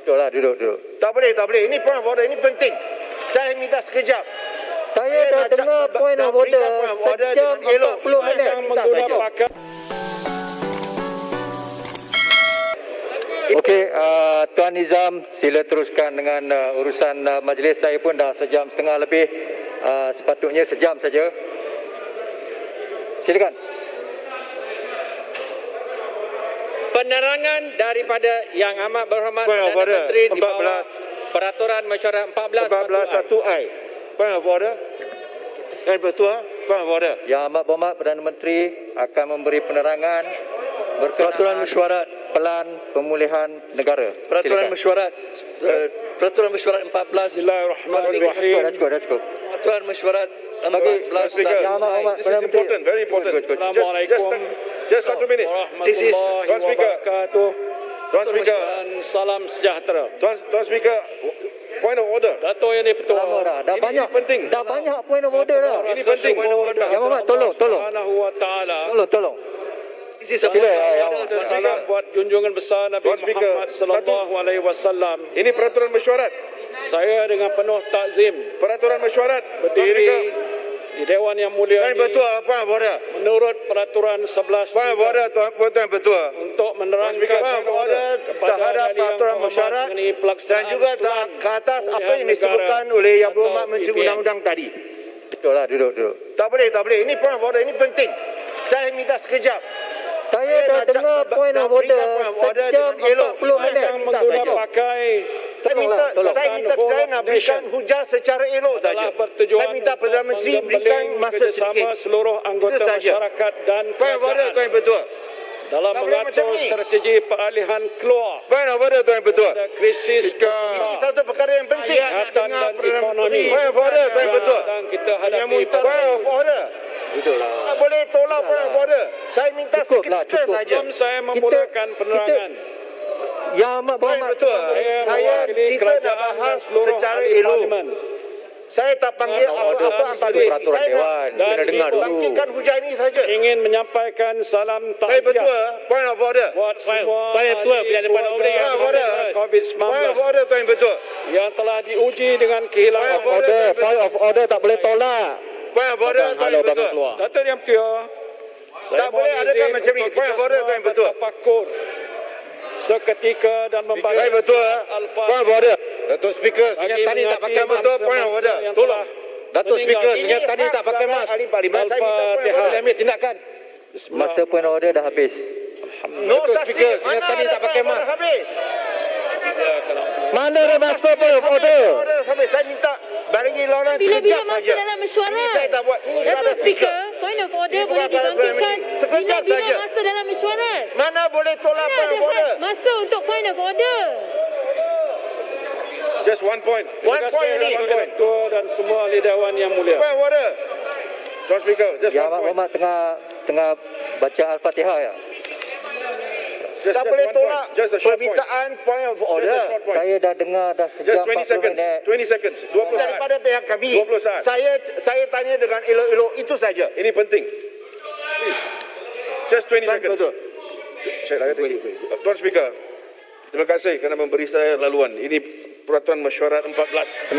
Duduklah, duduk. Tak boleh. Ini point of order, ini penting. Saya minta sekejap. Saya dah dengar point of order sejam 40 minit. Okey, Tuan Nizam, sila teruskan dengan urusan majlis. Saya pun dah sejam setengah lebih. Sepatutnya sejam saja. Silakan. Penerangan daripada Yang Amat Berhormat Perdana Menteri di bawah Peraturan Mesyuarat 14.1I. Point of order. Yang betul, point of order. Yang Amat Berhormat Perdana Menteri akan memberi penerangan Peraturan Mesyuarat Pelan Pemulihan Negara. Peraturan Mesyuarat Peraturan Mesyuarat 14. Bismillahirrahmanirrahim. Dah cukup. Peraturan Mesyuarat Bagi 14. Yang Amat Berhormat This is important, very important. Assalamualaikum Just 1 minute. warahmatullahi Tuan Speaker. wabarakatuh. Tuan Speaker. Dan salam sejahtera. Tuan Speaker, point of order. Dato' Yang di-Pertua. Lama dah. Dah Ini banyak. penting. Dah banyak point of order dah. Ini penting. Yang Amat, tolong. Subhanahu wa ta'ala. Tolong. This is a Sila, point of Yang order. Dan salam buat junjungan besar Nabi Tuan Speaker, Muhammad sallallahu alaihi wasallam. Ini peraturan mesyuarat. Saya dengan penuh takzim Peraturan mesyuarat. berdiri di Dewan Yang Mulia Tuan ini betul, point of order. menurut peraturan 11 Point of order, tuan betul. untuk menerangkan Point of order terhadap peraturan mesyuarat dan juga ke atas apa yang disebutkan oleh Yang Berhormat Menteri Undang-Undang tadi. Duduk. Tak boleh. Ini point of order, ini penting. Saya minta sekejap. Saya dah dengar point of order sejam 40 minit. yang menggunakan pakai Saya nak berikan hujah secara elok saja. telah bertujuan Saya minta Perdana Menteri berikan masa kerjasama sedikit. seluruh anggota Itu saja. masyarakat dan Point of order, tuan betul. dalam Tak boleh macam mengatur ni. strategi peralihan keluar Point of order, tuan betul. dari krisis Ini satu perkara yang penting. kesihatan dan ekonomi Point of order, tuan betul. yang kita hadapi Point of order. Duduklah. Tak boleh tolak point of order. Saya minta Cukuplah, seketika cukup. saja. Sebelum saya memulakan penerangan, Yang Amat Point Berhormat. betul. saya Kita mewakili nak kerajaan dan bahas seluruh secara ahli elok. parlimen Saya tak panggil apa-apa antara Peraturan saya Dewan. nak Kena dengar dulu. bangkitkan hujah ini saja. ingin menyampaikan salam Saya betul. takziah Point of order. buat semua Point of order. ahli Point of order. keluarga Point COVID-19 of order, tuan betul. yang telah diuji dengan kehilangan Point of order tak boleh tolak. Point of order, tuan betul. Dato' Yang Mulia, saya Tak boleh mohon adakan izin macam ni. untuk Point kita of order, semua tuan betul. bertafakur seketika dan membaca Saya betul. Al-Fatihah Point of order. Datuk Speaker, bagi sengat tadi tak pakai mengingati betul. Point of order. masa-masa yang Tolong. telah Datuk Speaker, meninggal. sengat tadi tak pakai mask. Ahli Parlimen, saya minta point of order. Al-Fatihah. Ambil tindakan. Masa point of order dah habis. No Datuk such Speaker, thing. sengat Mana tadi ada tak pakai point of order mask. habis? Mana ada masa point of order? Sampai saya minta bagi lawan Bila-bila sekejap masa saja. dalam mesyuarat. Ini saya tak buat. Ini Dato' ada Speaker, point of order Ini boleh bukan perkara dibangkitkan prime. Sekejap bila-bila saja. masa dalam mesyuarat. Mana boleh tolak Mana point ada of order? had masa untuk point of order. Just one point. Terima One kasih point ini. Dato' Ketua dan semua ahli Dewan Yang Mulia. Point of order. Tuan Speaker, just Yang one Amat point. Berhormat tengah baca Al-Fatihah ya. Tak boleh tolak Just a short point. permintaan point of Just a order. short point. Saya dah dengar dah Just sejam 20 40 seconds. minit. 20 seconds. 20 saat. Daripada pihak kami. 20 saat. Saya tanya dengan elok-elok itu saja. Ini penting. Please. Just 20 seconds. Betul. Saya lagi tinggi. Tuan Speaker, terima kasih kerana memberi saya laluan. Ini peraturan mesyuarat 14.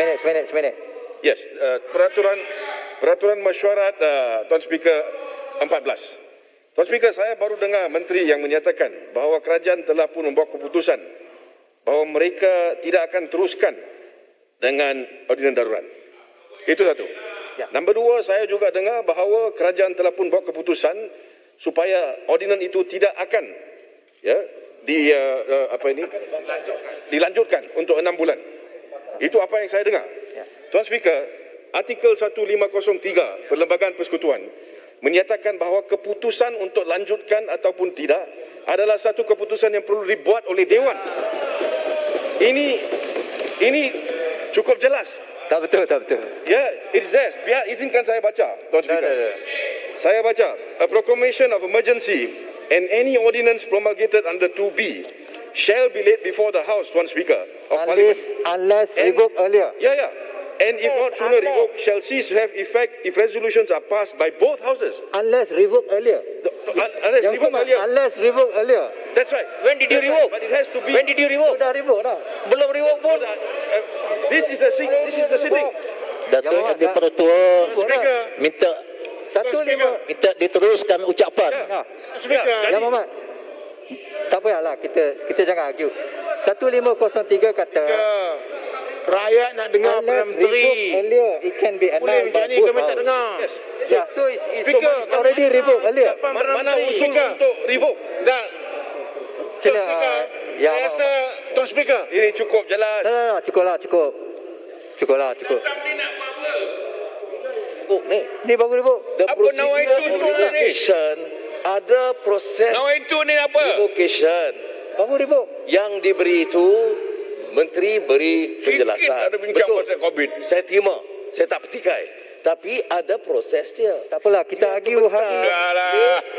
Seminit. Yes, peraturan mesyuarat Tuan Speaker 14. Tuan Speaker, saya baru dengar menteri yang menyatakan bahawa kerajaan telah pun membuat keputusan bahawa mereka tidak akan teruskan dengan ordinan darurat. Itu satu. Ya. Nombor dua, saya juga dengar bahawa kerajaan telah pun buat keputusan supaya ordinan itu tidak akan dilanjutkan untuk 6 bulan. Itu apa yang saya dengar. Ya. Tuan Speaker, artikel 1503 Perlembagaan Persekutuan menyatakan bahawa keputusan untuk lanjutkan ataupun tidak adalah satu keputusan yang perlu dibuat oleh Dewan. Ini cukup jelas. Tak betul. Ya, it's there. Biar izinkan saya baca, Tuan Speaker. Saya baca, a proclamation of emergency and any ordinance promulgated under 2B shall be laid before the House, Tuan Speaker, of Parliament. Unless revoked earlier. Ya. and if not sooner revoked, shall cease to have effect if resolutions are passed by both houses. Unless revoked earlier. Unless Yang revoked Berhormat, earlier. unless revoked earlier. That's right. When did you revoke? But it has to be. When did you revoke? Sudah revoke dah. Belum revoke pun. This is a sitting. Datuk Yang Yang Pertua Speaker. minta 15. diteruskan ucapan. Ya. Speaker. Yang Berhormat. Tak payahlah kita jangan argue. 1503 kata Rakyat nak dengar Perdana unless revoked Menteri. earlier it can be Boleh annulled macam by ni both kami tak house. dengar. Yes. Yeah, so it's Speaker, already revoked earlier. Mana usul untuk revoke? Dah. Sila, Speaker, ya, saya rasa Tuan Speaker. Ini cukup jelas. cukup. Ni. Ni baru revoke. The Apa procedure nawai itu of semua ni? revocation ada proses itu ni apa? revocation Baru revoke. yang diberi itu menteri beri penjelasan. ada bincang pasal COVID. Saya terima. Saya tak petikai. Tapi ada proses dia. Tak apalah, kita argue hari Dah lah.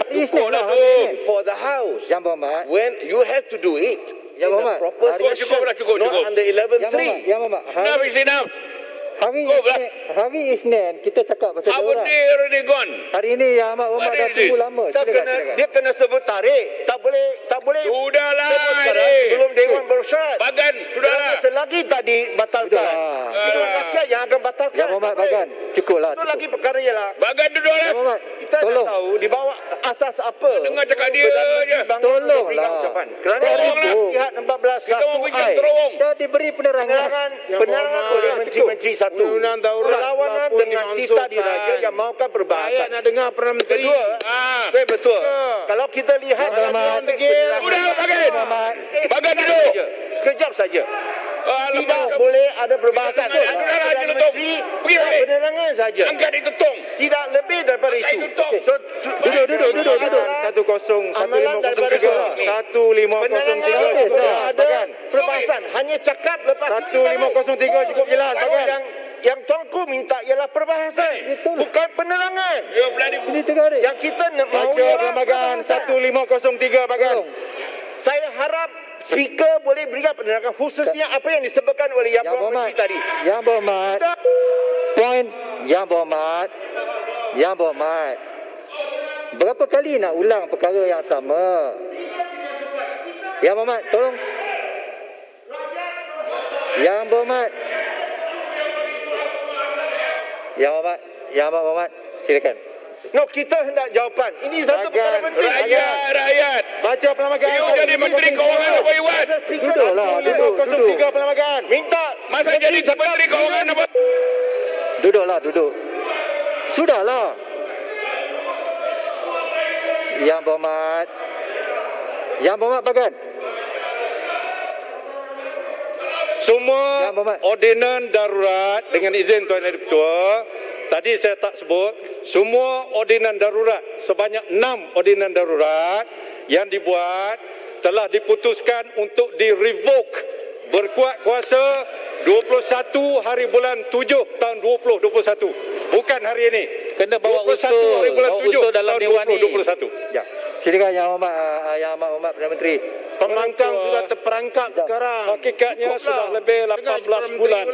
Isnin Cukup lah, dah hari tu. Isnin. For the house. Yang Berhormat. When you have to do it Ya, in the Muhammad. proper Hari- session, Cukup dah, cukup. not under Yang 11.3. Berhormat. Hari Isnin kita cakap pasal orang. already gone. Hari ini Yang Amat Berhormat What dah is tunggu this? lama. Tak Silakan. dia kena sebut tarikh. Tak boleh Sudahlah sebut sekarang ini. sebelum Dewan bersyarat. Bagan, sudahlah. Selagi tak dibatalkan. Sudah. Itu rakyat yang akan batalkan. Yang Berhormat Tak boleh. Bagan. Cukuplah. Itu lagi perkara ialah Bagan duduk lah. Yang Berhormat. kita nak Tolong. tahu di bawah asas apa. Dengar cakap dia Perdana je. Menteri bangun Tolonglah. memberikan ucapan. Kerana Tolonglah. lihat 14 Kita mau bincang terowong. Dah diberi penerangan. Penerangan oleh menteri-menteri satu. Undang-undang daurat Perlawanan telah pun dengan titah dimasukkan. diraja yang mahukan Rakyat perbahasan. nak dengar Perdana Menteri. Kedua, saya betul. Kalau kita lihat Selamat. Sudah, Bagan. Bagan duduk. Sekejap saja. Tidak Alamak. boleh ada perbahasan. Sudah, Perdana tutup. Menteri Pergi balik. penerangan saja. Angkat itu tong. Tidak lebih daripada Angkat itu. itu tong. Duduk. 1503 ada perbahasan. Hanya cakap lepas 1503 cukup jelas. Yang Tuanku minta ialah perbahasan, bukan penerangan. You bloody Ini tergaris. Yang kita mahu ialah 1503 Bagan. Saya harap speaker boleh berikan penerangan khususnya apa yang disebutkan oleh Yang Berhormat Menteri tadi. Yang Berhormat. Point Yang Berhormat. Berapa kali nak ulang perkara yang sama? Yang Berhormat, tolong. Yang Berhormat. Yang Berhormat, silakan. No, kita hendak jawapan. Ini satu perkara penting. rakyat. Baca perlembagaan. You jadi Menteri Kewangan apa you want? Duduklah, duduk. 1503 perlembagaan. Minta Masa jadi Menteri Kewangan apa? Duduk. Sudahlah. Yang Berhormat. Bagan. semua Yang Berhormat. ordinan darurat dengan izin Tuan Yang Ketua. Tadi saya tak sebut, semua ordinan darurat, sebanyak 6 ordinan darurat yang dibuat telah diputuskan untuk di-revoke berkuat kuasa 21 hari bulan 7 tahun 2021. Bukan hari ini. Kena bawa 21 usul, hari bulan bawa 7 usul dalam tahun Dewan ni. 2021. Ya. Silakan Yang Berhormat Perdana Menteri. Pembangkang sudah terperangkap sekarang. Hakikatnya sudah lebih 18 bulan.